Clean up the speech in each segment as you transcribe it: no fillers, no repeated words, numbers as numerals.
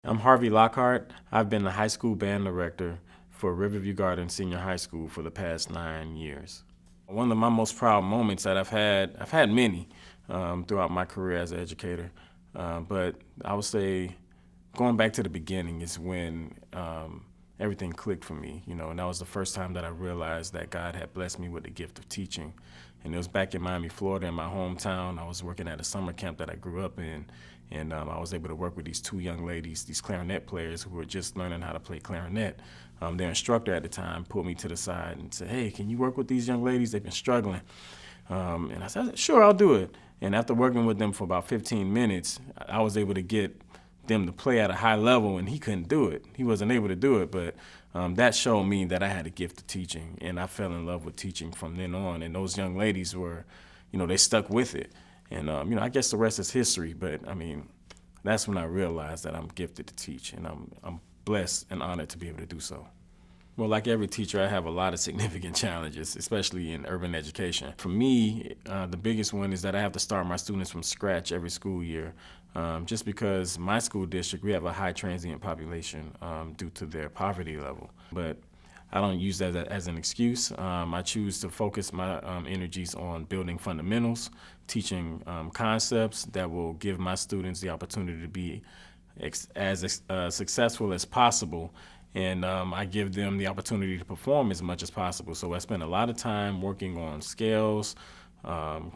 I'm Harvey Lockhart. I've been the high school band director for Riverview Garden Senior High School for the past 9 years. One of my most proud moments that I've had many throughout my career as an educator, but I would say going back to the beginning is when everything clicked for me, and that was the first time that I realized that God had blessed me with the gift of teaching. And it was back in Miami, Florida, in my hometown. I was working at a summer camp that I grew up in, and I was able to work with these two young ladies, these clarinet players who were just learning how to play clarinet. Their instructor at the time pulled me to the side and said, "Hey, can you work with these young ladies? They've been struggling." And I said, "Sure, I'll do it." And after working with them for about 15 minutes, I was able to get them to play at a high level, and he couldn't do it. He wasn't able to do it, but that showed me that I had a gift of teaching, and I fell in love with teaching from then on. And those young ladies were, they stuck with it. And, I guess the rest is history, but that's when I realized that I'm gifted to teach, and I'm blessed and honored to be able to do so. Well, like every teacher, I have a lot of significant challenges, especially in urban education. For me, the biggest one is that I have to start my students from scratch every school year, just because my school district, we have a high transient population due to their poverty level. But I don't use that as an excuse. I choose to focus my energies on building fundamentals, teaching concepts that will give my students the opportunity to be as successful as possible, and I give them the opportunity to perform as much as possible. So I spend a lot of time working on scales,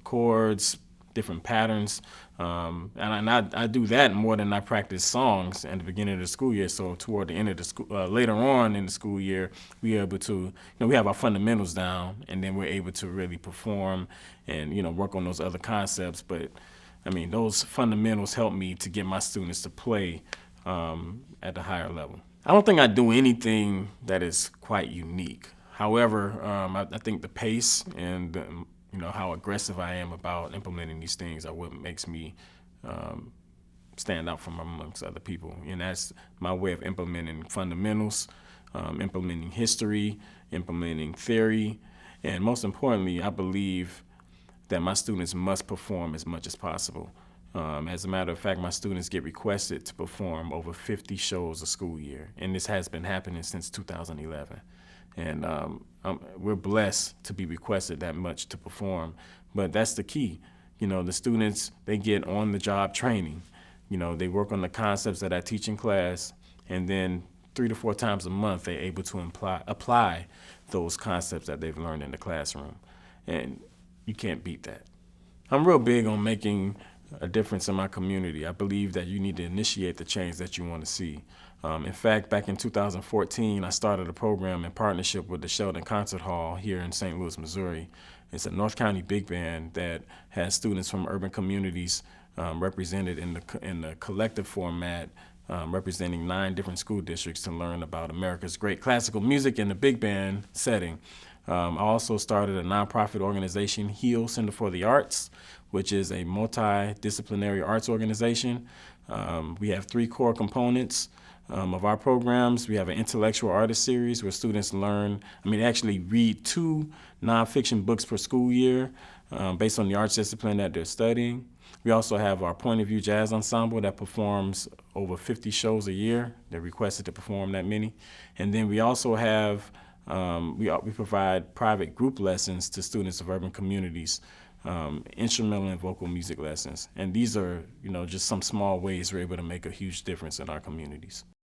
chords, different patterns, and I do that more than I practice songs at the beginning of the school year. So toward the end of the school, later on in the school year, we're able to, we have our fundamentals down, and then we're able to really perform and work on those other concepts. But those fundamentals help me to get my students to play at the higher level. I don't think I do anything that is quite unique. However, I think the pace and how aggressive I am about implementing these things are what makes me stand out from amongst other people. And that's my way of implementing fundamentals, implementing history, implementing theory, and most importantly, I believe that my students must perform as much as possible. As a matter of fact, my students get requested to perform over 50 shows a school year, and this has been happening since 2011. And we're blessed to be requested that much to perform, but that's the key. The students, they get on-the-job training. They work on the concepts that I teach in class, and then 3 to 4 times a month, they're able to apply those concepts that they've learned in the classroom, and you can't beat that. I'm real big on making a difference in my community. I believe that you need to initiate the change that you want to see. In fact, back in 2014, I started a program in partnership with the Sheldon Concert Hall here in St. Louis, Missouri. It's a North County big band that has students from urban communities represented in the collective format, representing 9 different school districts to learn about America's great classical music in the big band setting. I also started a nonprofit organization, HEAL, Center for the Arts, which is a multidisciplinary arts organization. We have 3 core components of our programs. We have an intellectual artist series where students actually read 2 nonfiction books per school year based on the arts discipline that they're studying. We also have our Point of View Jazz Ensemble that performs over 50 shows a year. They're requested to perform that many. And then we also have we provide private group lessons to students of urban communities, instrumental and vocal music lessons. And these are, just some small ways we're able to make a huge difference in our communities.